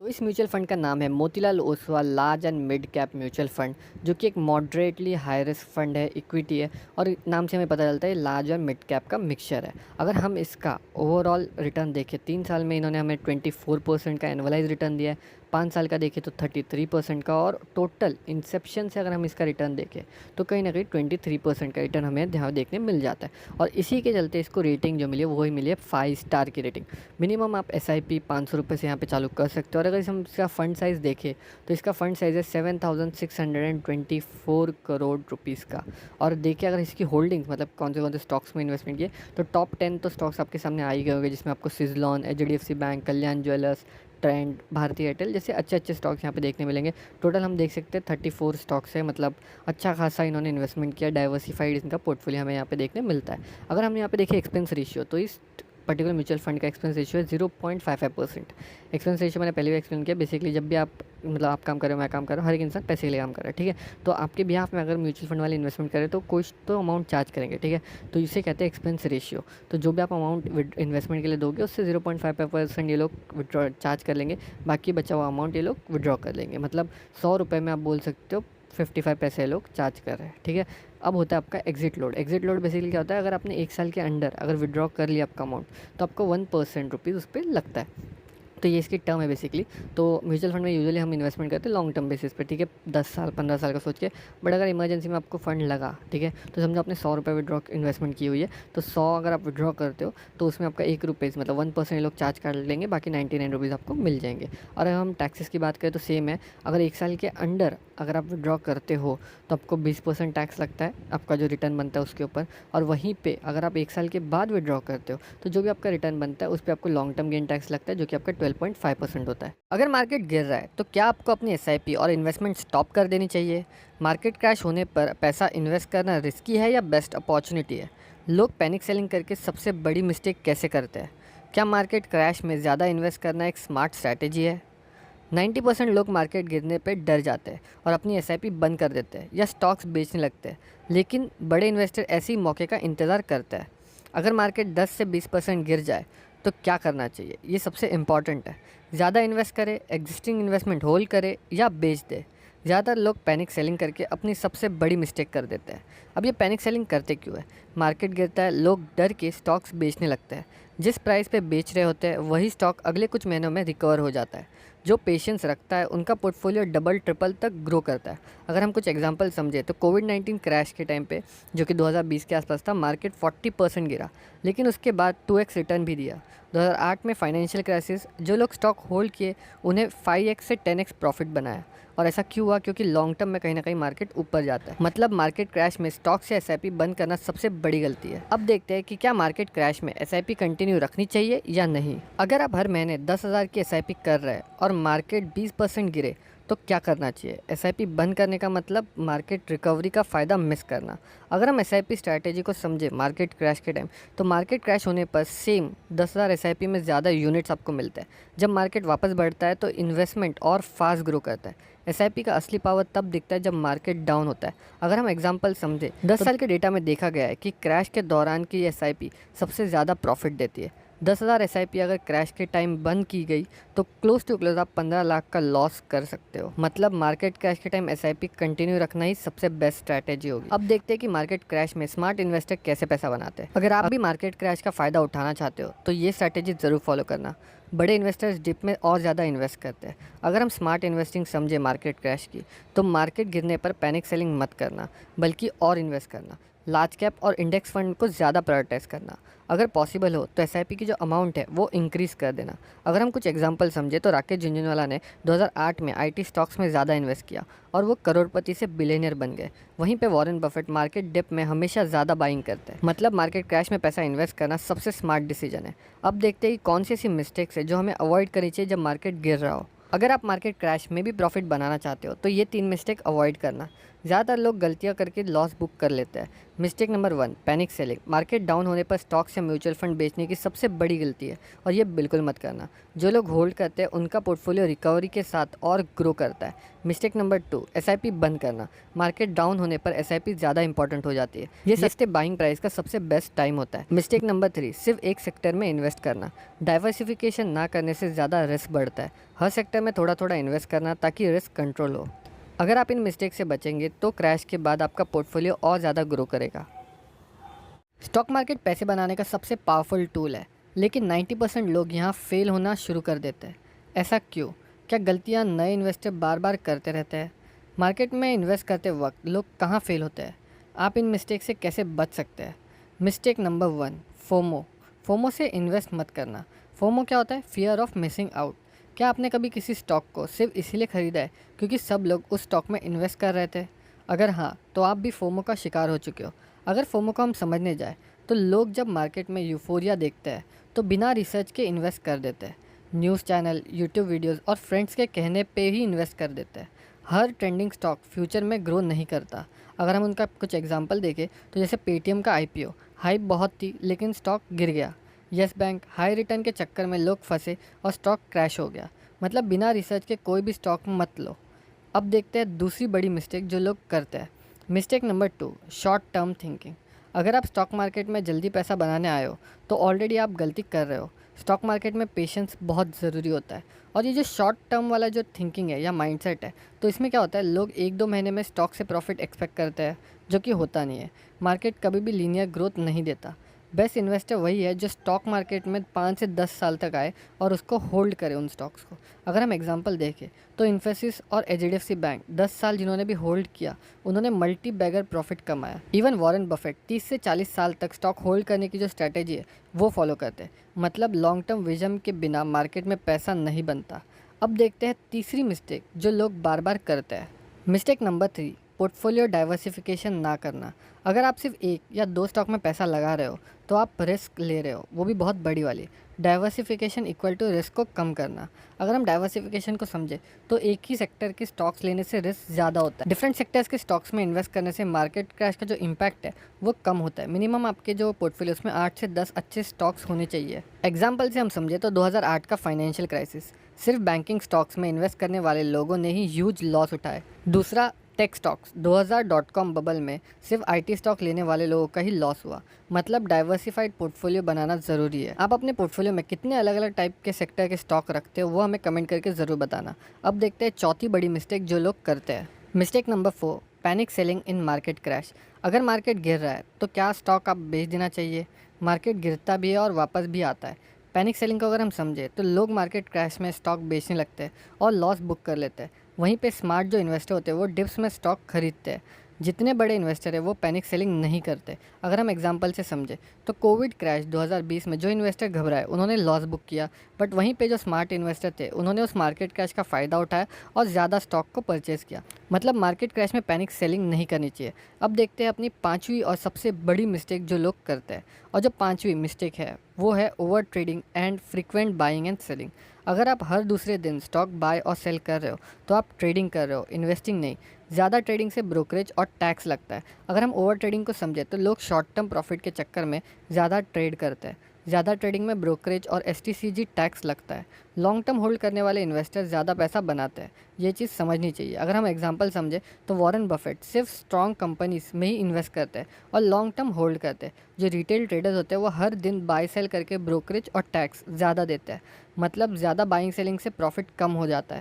तो इस mutual fund का नाम है Motilal Oswal large and mid cap mutual fund, जो कि एक मॉडरेटली हाई रिस्क फंड है, इक्विटी है और नाम से हमें पता चलता है लार्ज और मिड कैप का मिक्सचर है। अगर हम इसका ओवरऑल रिटर्न देखें, 3 साल में इन्होंने हमें 24% का एनुअलाइज रिटर्न दिया है, 5 साल का देखें तो 33% का, और टोटल इंसेप्शन से अगर हम इसका रिटर्न देखें तो कहीं ना कहीं 23% का रिटर्न हमें ध्यान देखने मिल जाता है। और इसी के चलते इसको रेटिंग जो मिली है वही मिली है 5 स्टार की रेटिंग। मिनिमम आप SIP 500 रुपये से यहाँ पे चालू कर सकते हो। और अगर हम इसका फ़ंड साइज़ देखें तो इसका फ़ंड साइज़ है 7,624 करोड़ रुपीज़ का। और देखिए अगर इसकी होल्डिंग्स मतलब कौन से स्टॉक्स में इन्वेस्टमेंट किए तो टॉप 10 तो स्टॉक्स आपके सामने आ ही गए होंगे, जिसमें आपको सिजलॉन, HDFC बैंक, कल्याण ज्वेलर्स, ट्रेंड, भारती एयरटेल जैसे अच्छे अच्छे स्टॉक्स यहाँ पे देखने मिलेंगे। टोटल हम देख सकते हैं 34 स्टॉक्स है, मतलब अच्छा खासा इन्होंने इन्वेस्टमेंट किया, डाइवर्सिफाइड इनका पोर्टफोलियो हमें यहाँ पे देखने मिलता है। अगर हम यहाँ पे देखें एक्सपेंस रेशियो, तो इस पर्टिकुलर म्यूचुअल फंड का एक्सपेंस रेशियो है 0.55%। एक्सपेंस रेशियो मैंने पहले भी एक्सप्लेन किया, बेसिकली जब भी आप मतलब आप काम कर रहे हो, मैं काम कर रहा हूँ, हर एक इंसान पैसे के लिए काम कर रहा है, ठीक है। तो आपके बिहाफ में अगर म्यूचुअल फंड वाले इन्वेस्टमेंट करें तो कुछ तो अमाउंट चार्ज करेंगे, ठीक है। तो इसे कहते हैं एक्सपेंस रेशियो। तो जो भी आप अमाउंट इन्वेस्टमेंट के लिए दोगे उससे 0.55% ये लोग विड्रॉ चार्ज कर लेंगे, बाकी बचा हुआ अमाउंट ये लोग विड्रॉ कर लेंगे। मतलब 100 रुपये में आप बोल सकते हो 55 पैसे लोग चार्ज कर रहे हैं, ठीक है। अब होता है आपका exit load. Exit load basically क्या होता है, अगर आपने 1 साल के अंडर अगर विड्रॉ कर लिया आपका अमाउंट तो आपको 1% रुपीज़ उस पर लगता है। तो ये इसकी टर्म है बेसिकली। तो म्यूचुअल फंड में यूजुअली हम इन्वेस्टमेंट करते हैं लॉन्ग टर्म बेसिस पे, ठीक है, 10 साल 15 साल का सोच के। बट अगर इमरजेंसी में आपको फंड लगा, ठीक है, तो समझो आपने 100 रुपये विड्रॉ इन्वेस्टमेंट की हुई है, तो 100 अगर आप विड्रॉ करते हो तो उसमें आपका 1 रुपीज़ मतलब 1% लोग चार्ज कर लेंगे, बाकी 99 रुपीज़ आपको मिल जाएंगे। और अगर हम टैक्सेस की बात करें तो सेम है। अगर 1 साल के अंडर अगर आप विड्रॉ करते हो तो आपको 20% टैक्स लगता है आपका जो रिटर्न बनता है उसके ऊपर। और वहीं पे अगर आप 1 साल के बाद विड्रॉ करते हो तो जो भी आपका रिटर्न बनता है उस पर आपको लॉन्ग टर्म गेन टैक्स लगता है, जो कि आपका 12.5% होता है। अगर मार्केट गिर रहा है तो क्या आपको अपनी SIP और इन्वेस्टमेंट स्टॉप कर देनी चाहिए? मार्केट क्रैश होने पर पैसा इन्वेस्ट करना रिस्की है या बेस्ट अपॉर्चुनिटी है? लोग पैनिक सेलिंग करके सबसे बड़ी मिस्टेक कैसे करते हैं? क्या मार्केट क्रैश में ज़्यादा इन्वेस्ट करना एक स्मार्ट स्ट्रैटेजी है? 90% लोग मार्केट गिरने पे डर जाते हैं और अपनी SIP बंद कर देते हैं या स्टॉक्स बेचने लगते हैं, लेकिन बड़े इन्वेस्टर ऐसे ही मौके का इंतज़ार करते हैं। अगर मार्केट 10 से 20% गिर जाए तो क्या करना चाहिए, ये सबसे इम्पॉर्टेंट है। ज़्यादा इन्वेस्ट करें, एग्जिस्टिंग इन्वेस्टमेंट होल्ड करें या बेच दें? ज़्यादातर लोग पैनिक सेलिंग करके अपनी सबसे बड़ी मिस्टेक कर देते हैं। अब ये पैनिक सेलिंग करते क्यों है? मार्केट गिरता है, लोग डर के स्टॉक्स बेचने लगते हैं। जिस प्राइस पे बेच रहे होते हैं वही स्टॉक अगले कुछ महीनों में रिकवर हो जाता है। जो पेशेंस रखता है उनका पोर्टफोलियो डबल ट्रिपल तक ग्रो करता है। अगर हम कुछ एग्जांपल समझे तो कोविड-19 क्रैश के टाइम पे, जो कि 2020 के आसपास था, मार्केट 40% गिरा, लेकिन उसके बाद 2x रिटर्न भी दिया। 2008 में फाइनेंशियल क्राइसिस, जो लोग स्टॉक होल्ड किए उन्हें 5x से 10x प्रॉफिट बनाया। और ऐसा क्यों हुआ? क्योंकि लॉन्ग टर्म में कहीं ना कहीं मार्केट ऊपर जाता है। मतलब मार्केट क्रैश में स्टॉक से SIP बंद करना सबसे बड़ी गलती है। अब देखते हैं कि क्या मार्केट क्रैश में SIP कंटिन्यू रखनी चाहिए या नहीं। अगर आप हर महीने 10,000 की SIP कर रहे हैं और मार्केट 20% गिरे तो क्या करना चाहिए? SIP बंद करने का मतलब मार्केट रिकवरी का फ़ायदा मिस करना। अगर हम SIP स्ट्रैटेजी को समझे मार्केट क्रैश के टाइम, तो मार्केट क्रैश होने पर सेम 10,000 SIP में ज़्यादा यूनिट्स आपको मिलते हैं। जब मार्केट वापस बढ़ता है तो इन्वेस्टमेंट और फास्ट ग्रो करता है। SIP का असली पावर तब दिखता है जब मार्केट डाउन होता है। अगर हम एग्जांपल समझे, 10 साल के डेटा में देखा गया है कि क्रैश के दौरान की SIP सबसे ज़्यादा प्रॉफिट देती है। 10,000 SIP अगर क्रैश के टाइम बंद की गई तो क्लोज टू क्लोज आप 15 लाख का लॉस कर सकते हो। मतलब मार्केट क्रैश के टाइम SIP कंटिन्यू रखना ही सबसे बेस्ट स्ट्रैटेजी होगी। अब देखते हैं कि मार्केट क्रैश में स्मार्ट इन्वेस्टर कैसे पैसा बनाते हैं। अगर आप भी मार्केट क्रैश का फ़ायदा उठाना चाहते हो तो ये स्ट्रैटेजी ज़रूर फॉलो करना। बड़े इन्वेस्टर्स डिप में और ज़्यादा इन्वेस्ट करते हैं। अगर हम स्मार्ट इन्वेस्टिंग समझे मार्केट क्रैश की, तो मार्केट गिरने पर पैनिक सेलिंग मत करना, बल्कि और इन्वेस्ट करना। लार्ज कैप और इंडेक्स फंड को ज़्यादा प्रायोरिटाइज करना। अगर पॉसिबल हो तो SIP की जो अमाउंट है वो इंक्रीज़ कर देना। अगर हम कुछ एग्जांपल समझे तो राकेश झुनझुनवाला ने 2008 में IT स्टॉक्स में ज़्यादा इन्वेस्ट किया और वो करोड़पति से बिलियनियर बन गए। वहीं पे वॉरेन बफेट मार्केट डिप में हमेशा ज़्यादा बाइंग करते हैं। मतलब मार्केट क्रैश में पैसा इन्वेस्ट करना सबसे स्मार्ट डिसीजन है। अब देखते हैं कि कौन सी ऐसी मिस्टेक्स है जो हमें अवॉइड करनी चाहिए जब मार्केट गिर रहा हो। अगर आप मार्केट क्रैश में भी प्रॉफिट बनाना चाहते हो तो ये 3 मिस्टेक अवॉइड करना। ज़्यादातर लोग गलतियाँ करके लॉस बुक कर लेते हैं। Mistake number 1, panic selling. Market down होने पर स्टॉक्स या म्यूचुअल फंड बेचने की सबसे बड़ी गलती है और ये बिल्कुल मत करना। जो लोग होल्ड करते हैं उनका पोर्टफोलियो रिकवरी के साथ और ग्रो करता है। मिस्टेक नंबर 2, एसआईपी बंद करना। मार्केट डाउन होने पर एसआईपी ज़्यादा इंपॉर्टेंट हो जाती है। ये सस्ते बाइंग प्राइस का सबसे बेस्ट टाइम होता है। मिस्टेक नंबर 3, सिर्फ एक सेक्टर में इन्वेस्ट करना। डाइवर्सिफिकेशन ना करने से ज़्यादा रिस्क बढ़ता है। हर सेक्टर में थोड़ा थोड़ा इन्वेस्ट करना ताकि रिस्क कंट्रोल हो। अगर आप इन मिस्टेक से बचेंगे तो क्रैश के बाद आपका पोर्टफोलियो और ज़्यादा ग्रो करेगा। स्टॉक मार्केट पैसे बनाने का सबसे पावरफुल टूल है, लेकिन 90% लोग यहाँ फेल होना शुरू कर देते हैं। ऐसा क्यों? क्या गलतियाँ नए इन्वेस्टर बार बार करते रहते हैं? मार्केट में इन्वेस्ट करते वक्त लोग कहाँ फेल होते हैं? आप इन मिस्टेक से कैसे बच सकते हैं? Mistake number 1, FOMO. फोमो से इन्वेस्ट मत करना। फोमो क्या होता है? Fear of missing out. क्या आपने कभी किसी स्टॉक को सिर्फ इसीलिए ख़रीदा है क्योंकि सब लोग उस स्टॉक में इन्वेस्ट कर रहे थे? अगर हाँ, तो आप भी फोमो का शिकार हो चुके हो। अगर फोमो को हम समझने जाए तो लोग जब मार्केट में यूफोरिया देखते हैं तो बिना रिसर्च के इन्वेस्ट कर देते हैं। न्यूज़ चैनल, यूट्यूब वीडियोस और फ्रेंड्स के कहने पे ही इन्वेस्ट कर देते हैं। हर ट्रेंडिंग स्टॉक फ्यूचर में ग्रो नहीं करता। अगर हम उनका कुछ एग्जांपल देखें तो जैसे पेटीएम का आईपीओ, हाइप बहुत थी लेकिन स्टॉक गिर गया। येस बैंक, हाई रिटर्न के चक्कर में लोग फंसे और स्टॉक क्रैश हो गया। मतलब बिना रिसर्च के कोई भी स्टॉक मत लो। अब देखते हैं दूसरी बड़ी मिस्टेक जो लोग करते हैं। Mistake number 2, short term thinking. अगर आप स्टॉक मार्केट में जल्दी पैसा बनाने आए हो तो ऑलरेडी आप गलती कर रहे हो। स्टॉक मार्केट में पेशेंस बहुत ज़रूरी होता है। और ये जो शॉर्ट टर्म वाला जो थिंकिंग है या माइंडसेट है, तो इसमें क्या होता है, लोग 1-2 महीने में स्टॉक से प्रॉफिट एक्सपेक्ट करते हैं, जो कि होता नहीं है। मार्केट कभी भी लीनियर ग्रोथ नहीं देता। बेस्ट इन्वेस्टर वही है जो स्टॉक मार्केट में 5 से 10 साल तक आए और उसको होल्ड करे उन स्टॉक्स को। अगर हम एग्जांपल देखें तो इन्फोसिस और एचडीएफसी बैंक 10 साल जिन्होंने भी होल्ड किया, उन्होंने मल्टी बैगर प्रॉफिट कमाया। इवन वॉरेन बफेट 30 से 40 साल तक स्टॉक होल्ड करने की जो स्ट्रैटेजी है वो फॉलो करते हैं। मतलब लॉन्ग टर्म विजन के बिना मार्केट में पैसा नहीं बनता। अब देखते हैं तीसरी मिस्टेक जो लोग बार बार करते हैं। मिस्टेक नंबर 3, पोर्टफोलियो डाइवर्सिफिकेशन ना करना। अगर आप सिर्फ 1 या 2 स्टॉक में पैसा लगा रहे हो तो आप रिस्क ले रहे हो, वो भी बहुत बड़ी वाली। डाइवर्सिफिकेशन इक्वल टू रिस्क को कम करना। अगर हम डाइवर्सिफिकेशन को समझे तो एक ही सेक्टर के स्टॉक्स लेने से रिस्क ज़्यादा होता है। डिफरेंट सेक्टर्स के स्टॉक्स में इन्वेस्ट करने से मार्केट क्रैश का जो इम्पैक्ट है वो कम होता है। मिनिमम आपके जो पोर्टफोलियोस में 8 से 10 अच्छे स्टॉक्स होने चाहिए। एग्जाम्पल से हम समझे तो 2008 का फाइनेंशियल क्राइसिस, सिर्फ बैंकिंग स्टॉक्स में इन्वेस्ट करने वाले लोगों ने ही ह्यूज लॉस उठाए। दूसरा, टेक स्टॉक्स, 2000 बबल में सिर्फ आईटी स्टॉक लेने वाले लोगों का ही लॉस हुआ। मतलब डाइवर्सिफाइड पोर्टफोलियो बनाना ज़रूरी है। आप अपने पोर्टफोलियो में कितने अलग अलग टाइप के सेक्टर के स्टॉक रखते हो वो हमें कमेंट करके ज़रूर बताना। अब देखते हैं चौथी बड़ी मिस्टेक जो लोग करते हैं। मिस्टेक नंबर 4, पैनिक सेलिंग इन मार्केट क्रैश। अगर मार्केट गिर रहा है तो क्या स्टॉक आप बेच देना चाहिए? मार्केट गिरता भी है और वापस भी आता है। पैनिक सेलिंग को अगर हम समझे तो लोग मार्केट क्रैश में स्टॉक बेचने लगते हैं और लॉस बुक कर लेते हैं। वहीं पे स्मार्ट जो इन्वेस्टर होते हैं वो डिप्स में स्टॉक खरीदते हैं। जितने बड़े इन्वेस्टर है वो पैनिक सेलिंग नहीं करते। अगर हम एग्जांपल से समझे तो कोविड क्रैश 2020 में जो इन्वेस्टर घबराए उन्होंने लॉस बुक किया, बट वहीं पे जो स्मार्ट इन्वेस्टर थे उन्होंने उस मार्केट क्रैश का फ़ायदा उठाया और ज़्यादा स्टॉक को परचेज़ किया। मतलब मार्केट क्रैश में पैनिक सेलिंग नहीं करनी चाहिए। अब देखते हैं अपनी पाँचवीं और सबसे बड़ी मिस्टेक जो लोग करते हैं। और जो पाँचवीं मिस्टेक है वो है over trading and frequent buying and selling. अगर आप हर दूसरे दिन स्टॉक बाय और सेल कर रहे हो तो आप ट्रेडिंग कर रहे हो, इन्वेस्टिंग नहीं। ज़्यादा ट्रेडिंग से ब्रोकरेज और टैक्स लगता है। अगर हम ओवर ट्रेडिंग को समझे तो लोग शॉर्ट टर्म प्रॉफिट के चक्कर में ज़्यादा ट्रेड करते हैं। ज़्यादा ट्रेडिंग में ब्रोकरेज और एसटीसीजी टैक्स लगता है। लॉन्ग टर्म होल्ड करने वाले इन्वेस्टर ज़्यादा पैसा बनाते हैं। ये चीज़ समझनी चाहिए। अगर हम एग्जांपल समझे तो वॉरेन बफेट सिर्फ स्ट्रॉन्ग कंपनीज में ही इन्वेस्ट करते हैं और लॉन्ग टर्म होल्ड करते हैं। जो रिटेल ट्रेडर्स होते हैं वो हर दिन बाय सेल करके ब्रोकरेज और टैक्स ज़्यादा देते हैं। मतलब ज़्यादा बाइंग सेलिंग से प्रॉफिट कम हो जाता है।